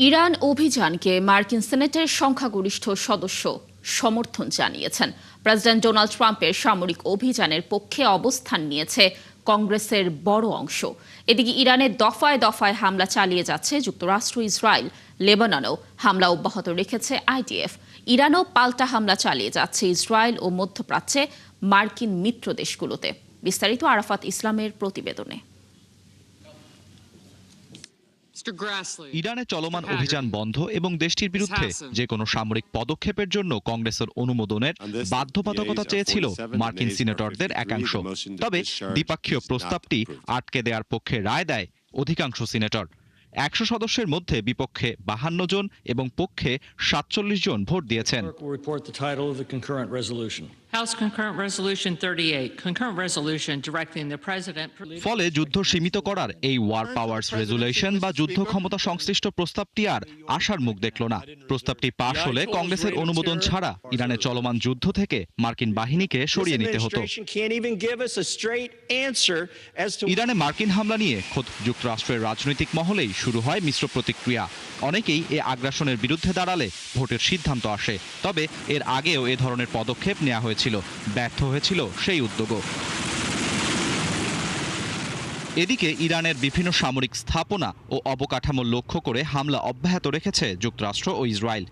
Iran অভিযানকে মার্কিন সেনেটের সংখ্যাগরিষ্ঠ সদস্য সমর্থন জানিয়েছেন। প্রেসিডেন্ট ডোনাল্ড ট্রাম্পের সামরিক অভিযানের পক্ষে অবস্থান নিয়েছে কংগ্রেসের বড় অংশ। এদিকে ইরানে দফায় দফায় হামলা চালিয়ে যাচ্ছে যুক্তরাষ্ট্র, ইসরায়েল। লেবাননেও হামলা অব্যাহত রেখেছে আইডিএফ। ইরানও পাল্টা হামলা চালিয়ে যাচ্ছে ইসরায়েল ও মধ্যপ্রাচ্যে মার্কিন মিত্র দেশগুলোতে। বিস্তারিত আরাফাত ইসলামের প্রতিবেদনে। ইরানে চলমান অভিযান বন্ধ এবং দেশটির বিরুদ্ধে যে কোনো সামরিক পদক্ষেপের জন্য কংগ্রেসের অনুমোদনের বাধ্যবাধকতা চেয়েছিল মার্কিন সিনেটরদের একাংশ। তবে দ্বিপক্ষীয় প্রস্তাবটি আটকে দেওয়ার পক্ষে রায় দেয় অধিকাংশ সিনেটর। 100 সদস্যের মধ্যে বিপক্ষে 52 জন এবং পক্ষে 47 জন ভোট দিয়েছেন। ফলে যুদ্ধ সীমিত করার এই ওয়ার পাওয়ার্স রেজুলেশন বা যুদ্ধ ক্ষমতা সংশ্লিষ্ট প্রস্তাবটি আর আশার মুখ দেখল না। প্রস্তাবটি পাশ হলে কংগ্রেসের অনুমোদন ছাড়া ইরানে চলমান যুদ্ধ থেকে মার্কিন বাহিনীকে সরিয়ে নিতে হতো। ইরানে মার্কিন হামলা নিয়ে খোদ যুক্তরাষ্ট্রের রাজনৈতিক মহলেই শুরু হয় মিশ্র প্রতিক্রিয়া। অনেকেই এ আগ্রাসনের বিরুদ্ধে দাঁড়ালে ভোটের সিদ্ধান্ত আসে। তবে এর আগেও এ ধরনের পদক্ষেপ নেওয়া হয়েছিল, ব্যর্থ হয়েছিল সেই উদ্যোগও। এদিকে ইরানের বিভিন্ন সামরিক স্থাপনা ও অবকাঠামো লক্ষ্য করে হামলা অব্যাহত রেখেছে যুক্তরাষ্ট্র ও ইসরায়েল।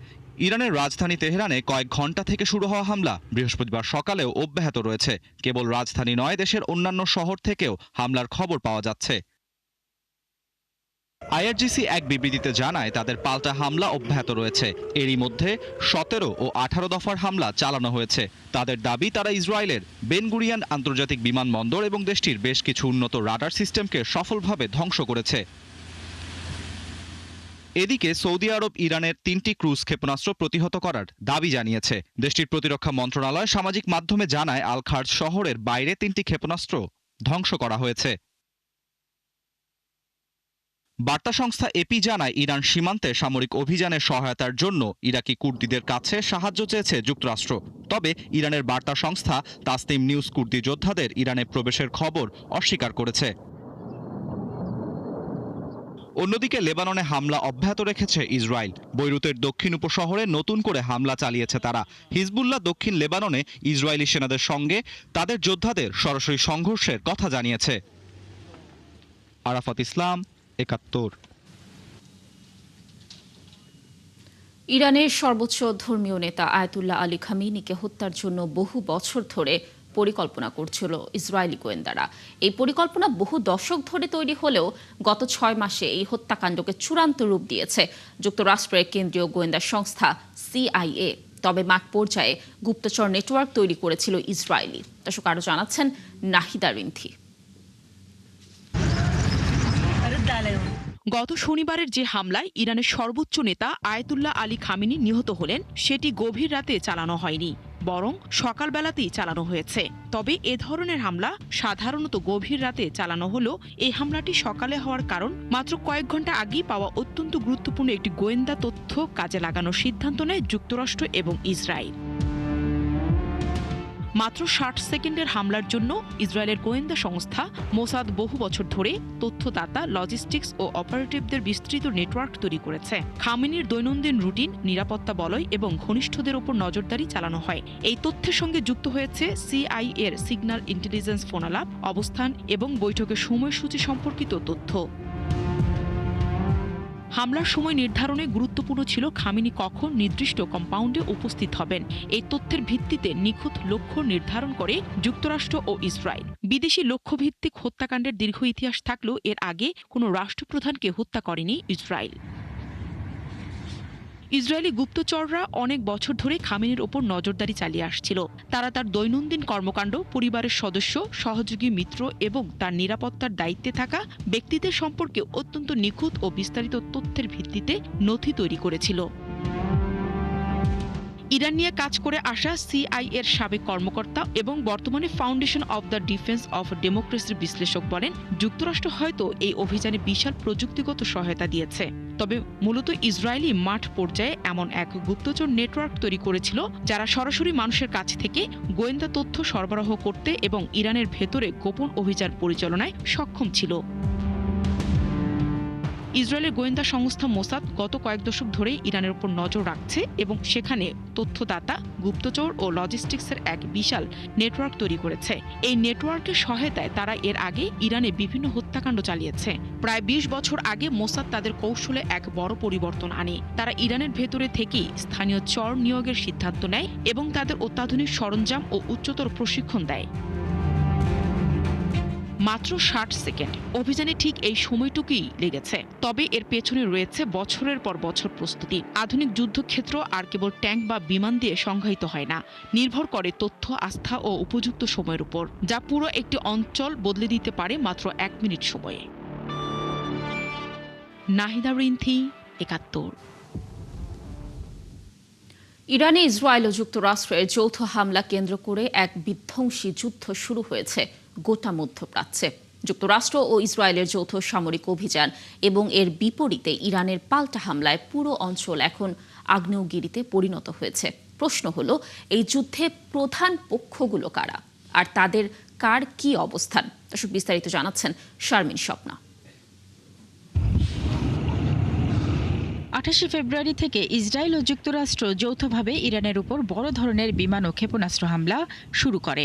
ইরানের রাজধানী তেহরানে কয়েক ঘণ্টা থেকে শুরু হওয়া হামলা বৃহস্পতিবার সকালেও অব্যাহত রয়েছে। কেবল রাজধানী নয়, দেশের অন্যান্য শহর থেকেও হামলার খবর পাওয়া যাচ্ছে। আইআরজিসি এক বিবৃতিতে জানায় তাদের পাল্টা হামলা অব্যাহত রয়েছে। এরই মধ্যে 17 ও 18 দফার হামলা চালানো হয়েছে। তাদের দাবি, তারা ইসরায়েলের বেন গুরিয়ন আন্তর্জাতিক বিমানবন্দর এবং দেশটির বেশ কিছু উন্নত রাডার সিস্টেমকে সফলভাবে ধ্বংস করেছে। এদিকে সৌদি আরব ইরানের 3টি ক্রুজ ক্ষেপণাস্ত্র প্রতিহত করার দাবি জানিয়েছে। দেশটির প্রতিরক্ষা মন্ত্রণালয় সামাজিক মাধ্যমে জানায় আল খার্জ শহরের বাইরে 3টি ক্ষেপণাস্ত্র ধ্বংস করা হয়েছে। বার্তা সংস্থা এপি জানায় ইরান সীমান্তে সামরিক অভিযানের সহায়তার জন্য ইরাকি কুর্দিদের কাছে সাহায্য চেয়েছে যুক্তরাষ্ট্র। তবে ইরানের বার্তা সংস্থা তাসনিম নিউজ কুর্দি যোদ্ধাদের ইরানে প্রবেশের খবর অস্বীকার করেছে। অন্যদিকে লেবাননে হামলা অব্যাহত রেখেছে ইসরায়েল। বৈরুতের দক্ষিণ উপশহরে নতুন করে হামলা চালিয়েছে তারা। হিজবুল্লাহ দক্ষিণ লেবাননে ইসরায়েলি সেনাদের সঙ্গে তাদের যোদ্ধাদের সরাসরি সংঘর্ষের কথা জানিয়েছে। আরাফাত ইসলাম, 71। ইরানের সর্বোচ্চ ধর্মীয় নেতা আয়াতুল্লাহ আলী খামেনিকে হত্যার জন্য বহু বছর ধরে পরিকল্পনা করছিল ইসরায়েলি গোয়েন্দারা। এই পরিকল্পনা বহু দশক ধরে তৈরি হলেও গত 6 মাসে এই হত্যাকাণ্ডকে চূড়ান্ত রূপ দিয়েছে যুক্তরাষ্ট্রের কেন্দ্রীয় গোয়েন্দা সংস্থা সিআইএ। তবে মাঠ পর্যায়ে গুপ্তচর নেটওয়ার্ক তৈরি করেছিল ইসরায়েলি। দর্শক, আরো জানাচ্ছেন নাহিদা রিন্থি। গত শনিবারের যে হামলায় ইরানের সর্বোচ্চ নেতা আয়াতুল্লাহ আলী খামেনি নিহত হলেন, সেটি গভীর রাতে চালানো হয়নি, বরং সকালবেলাতেই চালানো হয়েছে। তবে এ ধরনের হামলা সাধারণত গভীর রাতে চালানো হলেও এই হামলাটি সকালে হওয়ার কারণ মাত্র কয়েক ঘন্টা আগেই পাওয়া অত্যন্ত গুরুত্বপূর্ণ একটি গোয়েন্দা তথ্য কাজে লাগানোর সিদ্ধান্ত নেয় যুক্তরাষ্ট্র এবং ইসরায়েল। মাত্র 60 সেকেন্ডের হামলার জন্য ইসরায়েলের গোয়েন্দা সংস্থা মোসাদ বহু বছর ধরে তথ্যদাতা, লজিস্টিক্স ও অপারেটিভদের বিস্তৃত নেটওয়ার্ক তৈরি করেছে। খামেনির দৈনন্দিন রুটিন, নিরাপত্তা বলয় এবং ঘনিষ্ঠদের উপর নজরদারি চালানো হয়। এই তথ্যের সঙ্গে যুক্ত হয়েছে সিআইএ এর সিগন্যাল ইন্টেলিজেন্স ফোনালাপ, অবস্থান এবং বৈঠকের সময়সূচি সম্পর্কিত তথ্য। হামলার সময় নির্ধারণে গুরুত্বপূর্ণ ছিল খামেনি কখন নির্দিষ্ট কম্পাউন্ডে উপস্থিত হবেন। এই তথ্যের ভিত্তিতে নিখুঁত লক্ষ্য নির্ধারণ করে যুক্তরাষ্ট্র ও ইসরায়েল। বিদেশি লক্ষ্যভিত্তিক হত্যাকাণ্ডের দীর্ঘ ইতিহাস থাকলেও এর আগে কোনো রাষ্ট্রপ্রধানকে হত্যা করেনি ইসরায়েল। ইসরায়েলি গুপ্তচররা অনেক বছর ধরে খামেনির ওপর নজরদারি চালিয়ে আসছিল। তারা তার দৈনন্দিন কর্মকাণ্ড, পরিবারের সদস্য, সহযোগী মিত্র এবং তার নিরাপত্তার দায়িত্বে থাকা ব্যক্তিদের সম্পর্কে অত্যন্ত নিখুঁত ও বিস্তারিত তথ্যের ভিত্তিতে নথি তৈরি করেছিল। ইরান নিয়ে কাজ করে আসা সিআইএর সাবেক কর্মকর্তা এবং বর্তমানে foundation of the defence of ডেমোক্রেসির বিশ্লেষক বলেন, যুক্তরাষ্ট্র হয়তো এই অভিযানে বিশাল প্রযুক্তিগত সহায়তা দিয়েছে, তবে মূলত ইসরায়েলি মাঠ পর্যায়ে এমন এক গুপ্তচর নেটওয়ার্ক তৈরি করেছিল যারা সরাসরি মানুষের কাছ থেকে গোয়েন্দা তথ্য সরবরাহ করতে এবং ইরানের ভেতরে গোপন অভিযান পরিচালনায় সক্ষম ছিল। ইসরায়েলের গোয়েন্দা সংস্থা মোসাদ গত কয়েক দশক ধরে ইরানের উপর নজর রাখছে এবং সেখানে তথ্যদাতা, গুপ্তচর ও লজিস্টিক্সের এক বিশাল নেটওয়ার্ক তৈরি করেছে। এই নেটওয়ার্কের সহায়তায় তারা এর আগে ইরানে বিভিন্ন হত্যাকাণ্ড চালিয়েছে। প্রায় ২০ বছর আগে মোসাদ তাদের কৌশলে এক বড় পরিবর্তন আনে। তারা ইরানের ভেতরে থেকেই স্থানীয় চর নিয়োগের সিদ্ধান্ত নেয় এবং তাদের অত্যাধুনিক সরঞ্জাম ও উচ্চতর প্রশিক্ষণ দেয়। মাত্র ৬০ সেকেন্ড অভিযানে ঠিক এই সময়টুকুই লেগেছে, তবে এর পেছনে রয়েছে বছরের পর বছর প্রস্তুতি। আধুনিক যুদ্ধক্ষেত্র আর কেবল ট্যাঙ্ক বা বিমান দিয়ে সংজ্ঞায়িত হয় না, নির্ভর করে তথ্য, আস্থা ও উপযুক্ত সময়ের উপর, যা পুরো একটি অঞ্চল বদলে দিতে পারে মাত্র ১ মিনিট সময়ে। নাহিদা রিন্থি, ৭১। ইরানে ইসরায়েল ও যুক্তরাষ্ট্রের যৌথ হামলা কেন্দ্র করে এক বিধ্বংসী যুদ্ধ শুরু হয়েছে গোটা মধ্যপ্রাচ্যে। যুক্তরাষ্ট্র ও ইসরায়েলের যৌথ সামরিক অভিযান এবং এর বিপরীতে ইরানের পাল্টা হামলায় পুরো অঞ্চল এখন আগ্নেয়গিরিতে পরিণত হয়েছে। প্রশ্ন হলো, এই যুদ্ধে প্রধান পক্ষগুলো কারা আর তাদের কার কি অবস্থান? দর্শক, বিস্তারিত জানাচ্ছেন শারমিন স্বপ্না। ২৮ ফেব্রুয়ারি থেকে ইসরায়েল ও যুক্তরাষ্ট্র যৌথভাবে ইরানের উপর বড় ধরনের বিমান ও ক্ষেপণাস্ত্র হামলা শুরু করে।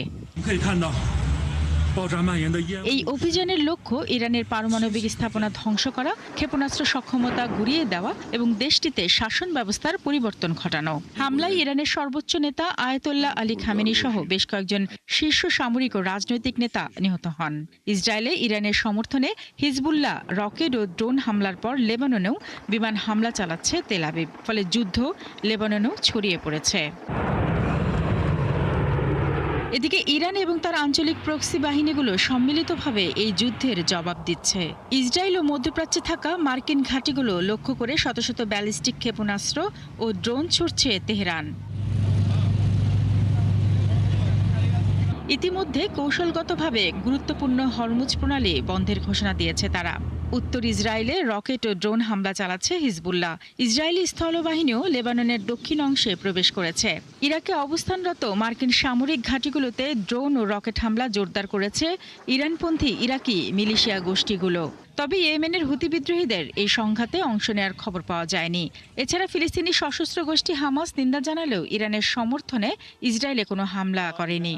এই অভিযানের লক্ষ্য ইরানের পারমাণবিক স্থাপনা ধ্বংস করা, ক্ষেপণাস্ত্র সক্ষমতা গুঁড়িয়ে দেওয়া এবং দেশটিতে শাসন ব্যবস্থার পরিবর্তন ঘটানো। হামলায় ইরানের সর্বোচ্চ নেতা আয়াতোল্লাহ আলী খামেনি সহ বেশ কয়েকজন শীর্ষ সামরিক ও রাজনৈতিক নেতা নিহত হন। ইসরায়েলে ইরানের সমর্থনে হিজবুল্লাহ রকেট ও ড্রোন হামলার পর লেবাননেও বিমান হামলা চালাচ্ছে তেল আবিব, ফলে যুদ্ধ লেবাননেও ছড়িয়ে পড়েছে। এদিকে ইরান এবং তার আঞ্চলিক প্রক্সি বাহিনীগুলো সম্মিলিতভাবে এই যুদ্ধের জবাব দিচ্ছে। ইসরায়েল ও মধ্যপ্রাচ্যে থাকা মার্কিন ঘাঁটিগুলো লক্ষ্য করে শত শত ব্যালিস্টিক ক্ষেপণাস্ত্র ও ড্রোন ছুড়ছে তেহরান। ইতিমধ্যে কৌশলগতভাবে গুরুত্বপূর্ণ হরমুজ প্রণালী বন্ধের ঘোষণা দিয়েছে তারা। উত্তর ইসরায়েলে রকেট ও ড্রোন হামলা চালাচ্ছে হিজবুল্লাহ। ইসরায়েলি স্থলবাহিনীও লেবাননের দক্ষিণ অংশে প্রবেশ করেছে। ইরাকে অবস্থানরত মার্কিন সামরিক ঘাঁটিগুলোতে ড্রোন ও রকেট হামলা জোরদার করেছে ইরানপন্থী ইরাকি মিলিশিয়া গোষ্ঠীগুলো। তবে ইয়েমেনের হুতি বিদ্রোহীদের এই সংঘাতে অংশ নেওয়ার খবর পাওয়া যায়নি। এছাড়া ফিলিস্তিনি সশস্ত্র গোষ্ঠী হামাস নিন্দা জানালেও ইরানের সমর্থনে ইসরায়েলে কোনো হামলা করেনি।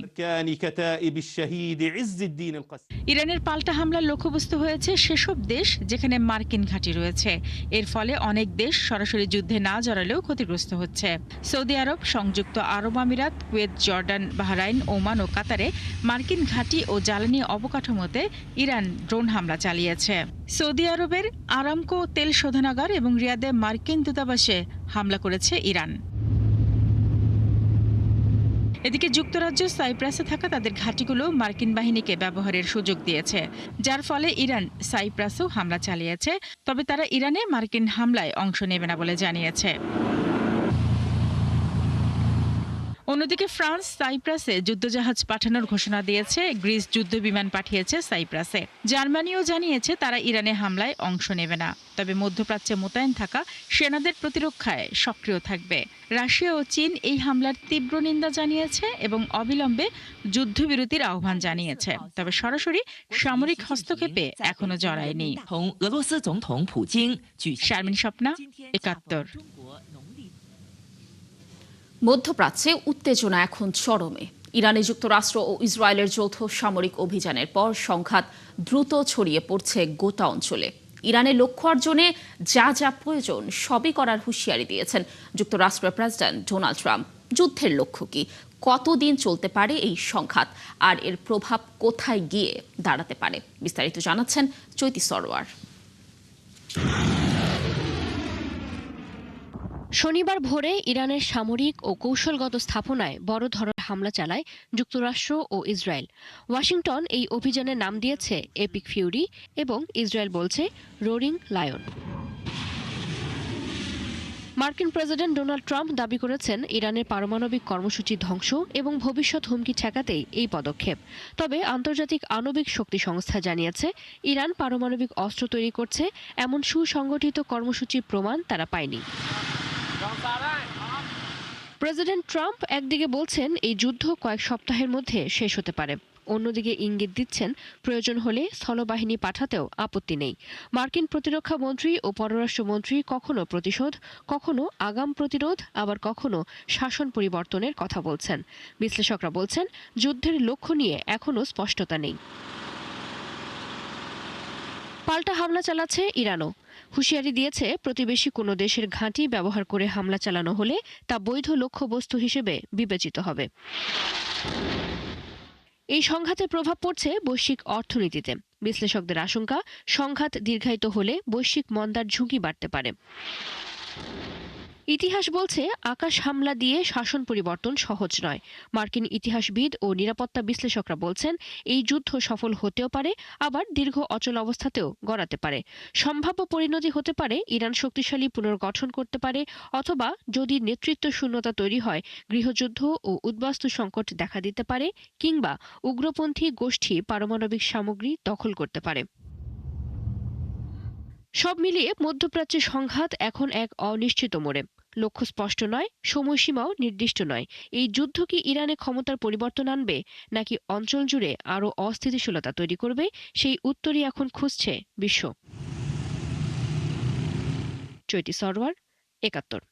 ইরানের পাল্টা হামলার লক্ষ্যবস্তু হয়েছে সেসব দেশ যেখানে মার্কিন ঘাঁটি রয়েছে। এর ফলে অনেক দেশ সরাসরি যুদ্ধে না জড়ালেও ক্ষতিগ্রস্ত হচ্ছে। সৌদি আরব, সংযুক্ত আরব আমিরাত, কুয়েত, জর্ডান, বাহরাইন, ওমান ও কাতারে মার্কিন ঘাঁটি ও জ্বালানি অবকাঠামোতে ইরান ড্রোন হামলা চালিয়েছে। সৌদি আরবের আরামকো তেল শোধনাগার এবং রিয়াদে মার্কিন দূতাবাসে হামলা করেছে ইরান। এদিকে যুক্তরাজ্য সাইপ্রাসে থাকা তাদের ঘাঁটিগুলো মার্কিন বাহিনীকে ব্যবহারের সুযোগ দিয়েছে, যার ফলে ইরান সাইপ্রাসেও হামলা চালিয়েছে। তবে তারা ইরানে মার্কিন হামলায় অংশ নেবে না বলে জানিয়েছে। অন্যদিকে ফ্রান্স সাইপ্রাসে যুদ্ধজাহাজ পাঠানোর ঘোষণা দিয়েছে। গ্রিস যুদ্ধবিমান পাঠিয়েছে সাইপ্রাসে। জার্মানিও জানিয়েছে তারা ইরানে হামলায় অংশ নেবে না, তবে মধ্যপ্রাচ্যে মোতায়েন থাকা সেনাদের প্রতিরক্ষায় সক্রিয় থাকবে। রাশিয়া ও চীন এই হামলার তীব্র নিন্দা জানিয়েছে এবং অবিলম্বে যুদ্ধবিরতির আহ্বান জানিয়েছে, তবে সরাসরি সামরিক হস্তক্ষেপে এখনো জড়ায়নি। শারমিন স্বপ্না, ৭১। মধ্যপ্রাচ্যে উত্তেজনা এখন চরমে। ইরানে যুক্তরাষ্ট্র ও ইসরায়েলের যৌথ সামরিক অভিযানের পর সংঘাত দ্রুত ছড়িয়ে পড়ছে গোটা অঞ্চলে। ইরানের লক্ষ্য অর্জনে যা যা প্রয়োজন সবই করার হুঁশিয়ারি দিয়েছেন যুক্তরাষ্ট্রের প্রেসিডেন্ট ডোনাল্ড ট্রাম্প। যুদ্ধের লক্ষ্য কি, কতদিন চলতে পারে এই সংঘাত, আর এর প্রভাব কোথায় গিয়ে দাঁড়াতে পারে? বিস্তারিত জানাচ্ছেন চৈতি সরোয়ার। শনিবার ভোরে ইরানের সামরিক ও কৌশলগত স্থাপনায় বড় ধরনের হামলা চালায় যুক্তরাষ্ট্র ও ইসরায়েল। ওয়াশিংটন এই অভিযানের নাম দিয়েছে এপিক ফিউরি এবং ইসরায়েল বলছে রোরিং লায়ন। মার্কিন প্রেসিডেন্ট ডোনাল্ড ট্রাম্প দাবি করেছেন ইরানের পারমাণবিক কর্মসূচি ধ্বংস এবং ভবিষ্যৎ হুমকি ঠেকাতেই এই পদক্ষেপ। তবে আন্তর্জাতিক আণবিক শক্তি সংস্থা জানিয়েছে ইরান পারমাণবিক অস্ত্র তৈরি করছে এমন সুসংগঠিত কর্মসূচির প্রমাণ তারা পায়নি। প্রেসিডেন্ট ট্রাম্প একদিকে বলছেন এই যুদ্ধ কয়েক সপ্তাহের মধ্যে শেষ হতে পারে, অন্যদিকে ইঙ্গিত দিচ্ছেন প্রয়োজন হলে স্থলবাহিনী পাঠাতেও আপত্তি নেই। মার্কিন প্রতিরক্ষা মন্ত্রী ও পররাষ্ট্রমন্ত্রী কখনো প্রতিশোধ, কখনো আগাম প্রতিরোধ, আবার কখনো শাসন পরিবর্তনের কথা বলছেন। বিশ্লেষকরা বলছেন যুদ্ধের লক্ষ্য নিয়ে এখনো স্পষ্টতা নেই। পাল্টা হামলা চালাচ্ছে ইরানও। হুঁশিয়ারি দিয়েছে প্রতিবেশী কোনো দেশের ঘাঁটি ব্যবহার করে হামলা চালানো হলে তা বৈধ লক্ষ্যবস্তু হিসেবে বিবেচিত হবে। এই সংঘাতের প্রভাব পড়ছে বৈশ্বিক অর্থনীতিতে। বিশ্লেষকদের আশঙ্কা, সংঘাত দীর্ঘায়িত হলে বৈশ্বিক মন্দার ঝুঁকি বাড়তে পারে। ইতিহাস বলছে আকাশ হামলা দিয়ে শাসন পরিবর্তন সহজ নয়। মার্কিন ইতিহাসবিদ ও নিরাপত্তা বিশ্লেষকরা বলছেন এই যুদ্ধ সফল হতেও পারে, আবার দীর্ঘ অচল অবস্থাতেও গড়াতে পারে। সম্ভাব্য পরিণতি হতে পারে ইরান শক্তিশালী পুনর্গঠন করতে পারে, অথবা যদি নেতৃত্ব শূন্যতা তৈরি হয় গৃহযুদ্ধ ও উদ্বাস্তু সংকট দেখা দিতে পারে, কিংবা উগ্রপন্থী গোষ্ঠী পারমাণবিক সামগ্রী দখল করতে পারে। সব মিলিয়ে মধ্যপ্রাচ্যের সংঘাত এখন এক অনিশ্চিত মোড়ে। লক্ষ্য স্পষ্ট নয়, সময়সীমাও নির্দিষ্ট নয়। এই যুদ্ধ কি ইরানে ক্ষমতার পরিবর্তন আনবে, নাকি অঞ্চল জুড়ে আরও অস্থিতিশীলতা তৈরি করবে, সেই উত্তরই এখন খুঁজছে বিশ্ব। চৈতি সরওয়ার, ৭১।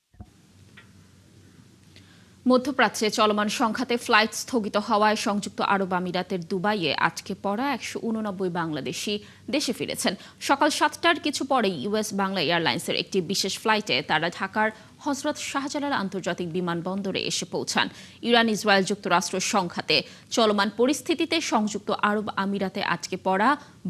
মধ্যপ্রাচ্যে চলমান সংঘাতে ফ্লাইট স্থগিত হওয়ায় সংযুক্ত আরব আমিরাতের দুবাইয়ে আটকে পড়া ১৮৯ বাংলাদেশি দেশে ফিরেছেন। সকাল ৭টার কিছু পরেই ইউএস বাংলা এয়ারলাইন্সের একটি বিশেষ ফ্লাইটে তারা ঢাকার হজরত শাহজালাল আন্তর্জাতিক বিমানবন্দরে এসে পৌঁছান। ইরান ইসরায়েল যুক্তরাষ্ট্র সংঘাতে চলমান পরিস্থিতিতে সংযুক্ত আরব আমিরাতে আটকে পড়া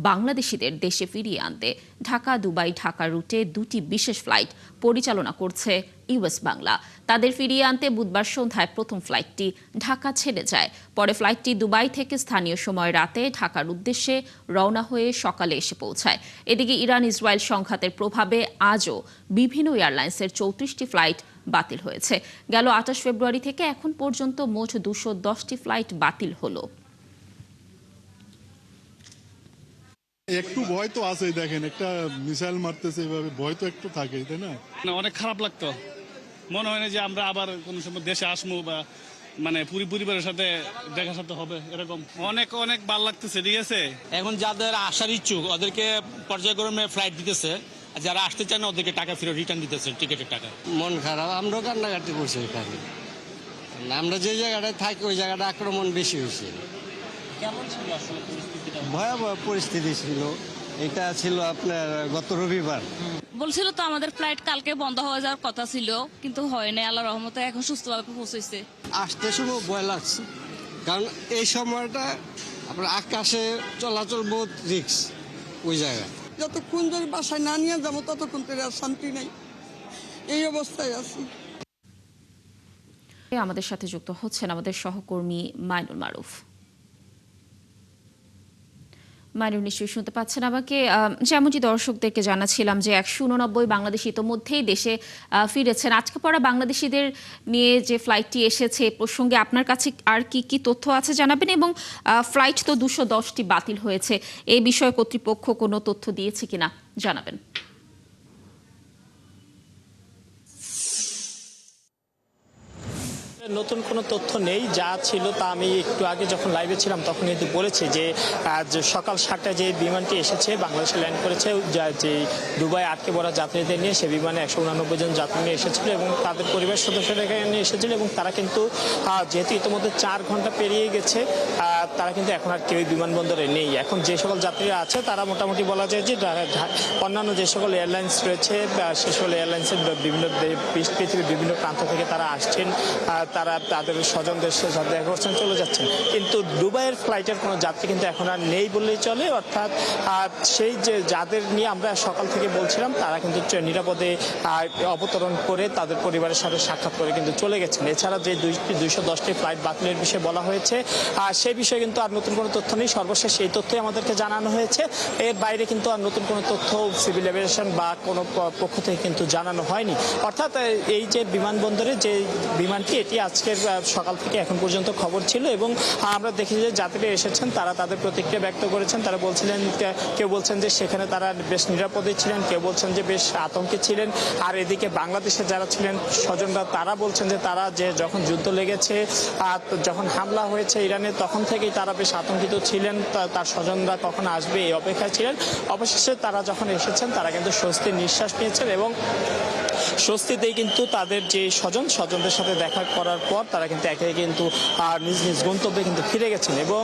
বাংলাদেশিদের দেশে ফিরিয়ে আনতে ঢাকা দুবাই ঢাকা রুটে দুটি বিশেষ ফ্লাইট পরিচালনা করছে ইউএস বাংলা। তাদের ফিরিয়ে আনতে বুধবার সন্ধ্যায় প্রথম ফ্লাইটটি ঢাকা ছেড়ে যায়। পরে ফ্লাইটটি দুবাই থেকে স্থানীয় সময় রাতে ঢাকার উদ্দেশ্যে রওনা হয়ে সকালে এসে পৌঁছায়। এদিকে ইরান ইসরায়েল সংঘাতের প্রভাবে আজও বিভিন্ন এয়ারলাইন্সের ৩৪টি ফ্লাইট বাতিল হয়েছে। গেল ২৮ ফেব্রুয়ারি থেকে এখন পর্যন্ত মোট ২১০টি ফ্লাইট বাতিল হলো। একটু ভয় তো আছে, দেখেন একটা মিসাইল মারতেছে, এভাবে ভয় তো একটু থাকে, তাই না? অনেক খারাপ লাগতো, মনে হয় না যে আমরা আবার কোনো সময় দেশে আসবো বা মানে পরিবারের সাথে দেখা সাথে হবে, এরকম অনেক অনেক ভালো লাগতেছে। ঠিক আছে, এখন যাদের আসার ইচ্ছুক ওদেরকে পর্যায়ক্রমে ফ্লাইট দিতেছে, আর যারা আসতে চান না ওদেরকে টাকা ফেরত রিটার্ন দিতেছে, টিকিটের টাকা। মন খারাপ, আমরাও কান্নাকাটি করছি এখানে। আমরা যে জায়গাটায় থাকি ওই জায়গাটা আক্রমণ বেশি হয়েছে। কেমন ছিল আসলে পরিস্থিতিটা? ভয়াবহ পরিস্থিতি ছিল। এটা ছিল আপনার গত রবিবার। বলছিল তো আমাদের ফ্লাইট কালকে বন্ধ হয়ে যাওয়ার কথা ছিল, কিন্তু হয়নি। আল্লাহর রহমতে এখন সুস্থভাবে পৌঁছেছে। আসতে সময় ভয় লাগছে, কারণ এই সময়টা আপনার আকাশে চলাচল বহুত রিস্ক ওই জায়গায়। যতক্ষণ ধরে বাসায় না নিয়ে যাবো ততক্ষণ ধরে আর শান্তি নেই, এই অবস্থায় আছি। আমাদের সাথে যুক্ত হচ্ছেন আমাদের সহকর্মী মাইনুল মারুফ। মাইনুল, নিশ্চয়ই শুনতে পাচ্ছেন আমাকে। যেমনটি দর্শকদেরকে জানাচ্ছিলাম যে ১৮৯ বাংলাদেশি ইতোমধ্যেই দেশে ফিরেছেন। আজকে পড়া বাংলাদেশিদের নিয়ে যে ফ্লাইটটি এসেছে এ প্রসঙ্গে আপনার কাছে আর কি কি তথ্য আছে জানাবেন, এবং ফ্লাইট তো ২১০টি বাতিল হয়েছে, এই বিষয়ে কর্তৃপক্ষ কোনো তথ্য দিয়েছে কিনা জানাবেন। নতুন কোনো তথ্য নেই, যা ছিল তা আমি একটু আগে যখন লাইভে ছিলাম তখন কিন্তু বলেছি যে আজ সকাল ৭টায় যে বিমানটি এসেছে বাংলাদেশে ল্যান্ড করেছে, যে দুবাই আটকে পড়া যাত্রীদের নিয়ে, সে বিমানে ১৮৯ জন যাত্রী নিয়ে এসেছিল এবং তাদের পরিবার সদস্যরা এখানে এসেছিল, এবং তারা কিন্তু যেহেতু ইতিমধ্যে ৪ ঘন্টা পেরিয়ে গেছে তারা কিন্তু এখন আর কেউ বিমানবন্দরে নেই। এখন যে সকল যাত্রীরা আছে তারা মোটামুটি বলা যায় যে অন্যান্য যে সকল এয়ারলাইন্স রয়েছে সে সকল এয়ারলাইন্সের বিভিন্ন পৃথিবীর বিভিন্ন প্রান্ত থেকে তারা আসছেন, তারা তাদের স্বজনদের সাথে দেখা করছেন, চলে যাচ্ছেন। কিন্তু দুবাইয়ের ফ্লাইটের কোনো যাত্রী কিন্তু এখন আর নেই বললেই চলে। অর্থাৎ সেই যে যাদের নিয়ে আমরা সকাল থেকে বলছিলাম তারা কিন্তু নিরাপদে অবতরণ করে তাদের পরিবারের সাথে সাক্ষাৎ করে কিন্তু চলে গেছেন। এছাড়া যে ২১০টি ফ্লাইট বাতিলের বিষয়ে বলা হয়েছে সেই বিষয়ে কিন্তু আর নতুন কোনো তথ্য নেই। সর্বশেষ সেই তথ্যই আমাদেরকে জানানো হয়েছে। এর বাইরে কিন্তু আর নতুন কোনো তথ্য সিভিল এভিয়েশন বা কোনো পক্ষ থেকে কিন্তু জানানো হয়নি। অর্থাৎ এই যে বিমানবন্দরে যে বিমানটি, এটি আজকের সকাল থেকে এখন পর্যন্ত খবর ছিল এবং আমরা দেখি যে যাত্রীরা এসেছেন তারা তাদের প্রতিক্রিয়া ব্যক্ত করেছেন। তারা বলছিলেন, কেউ বলছেন যে সেখানে তারা বেশ নিরাপদে ছিলেন, কেউ বলছেন যে বেশ আতঙ্কে ছিলেন। আর এদিকে বাংলাদেশে যারা ছিলেন স্বজনরা তারা বলছেন যে তারা যে যখন যুদ্ধ লেগেছে, যখন হামলা হয়েছে ইরানে, তখন থেকেই তারা বেশ আতঙ্কিত ছিলেন, তার স্বজনরা কখন আসবে এই অপেক্ষায় ছিলেন। অবশেষে তারা যখন এসেছেন তারা কিন্তু স্বস্তির নিঃশ্বাস নিয়েছেন এবং স্বস্তিতেই কিন্তু তাদের যে স্বজনদের সাথে দেখা করার পর তারা কিন্তু একে কিন্তু নিজ নিজ গন্তব্যে কিন্তু ফিরে গেছেন। এবং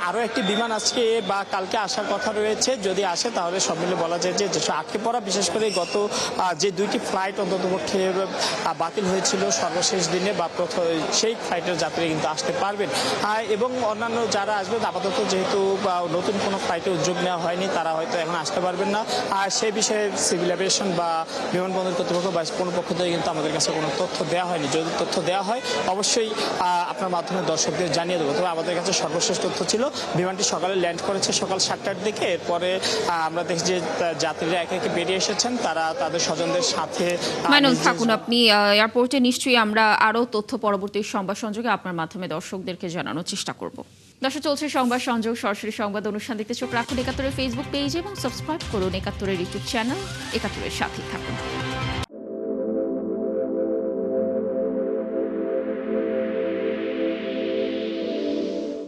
আরও একটি বিমান আজকে বা কালকে আসার কথা রয়েছে, যদি আসে তাহলে সব মিলে বলা যায় যে আটকে পড়া, বিশেষ করে গত যে 2টি ফ্লাইট অন্ততপক্ষে বাতিল হয়েছিল সর্বশেষ দিনে বা সেই ফ্লাইটের যাত্রী কিন্তু আসতে পারবেন। এবং অন্যান্য যারা আসবেন আপাতত যেহেতু নতুন কোনো ফ্লাইটে উদ্যোগ নেওয়া হয়নি, তারা হয়তো এখন আসতে পারবেন না। আর সেই বিষয়ে সিভিল এভিয়েশন বা বিমানবন্দর কর্তৃপক্ষ বা কোনো পক্ষ থেকে কিন্তু আমাদের কাছে কোনো তথ্য দেওয়া হয়নি। যদি তথ্য দেওয়া হয় অবশ্যই আপনার মাধ্যমে দর্শকদের জানিয়ে দেবো। তবে আমাদের কাছে সর্বশেষ তথ্য ছিল বিমানটি সকালে ল্যান্ড করেছে সকাল 7টার দিকে। এরপরে আমরা দেখি যে যাত্রীরা একে একে বেরিয়ে এসেছেন, তারা তাদের স্বজনদের সাথে। মাইনুল থাকুন আপনি এয়ারপোর্টে, নিশ্চয়ই আমরা আরও তথ্য পরবর্তী সংবাদ সংযোগে আপনার মাধ্যমে দর্শকদেরকে জানানোর চেষ্টা করব। দর্শক, চলছে সংবাদ সংযোগ, সরাসরি সংবাদ অনুষ্ঠান দেখতে চোখ রাখুন ৭১-এর ফেসবুক পেজ এবং সাবস্ক্রাইব করুন ৭১-এর ইউটিউব চ্যানেল। ৭১-এর সাথেই থাকুন।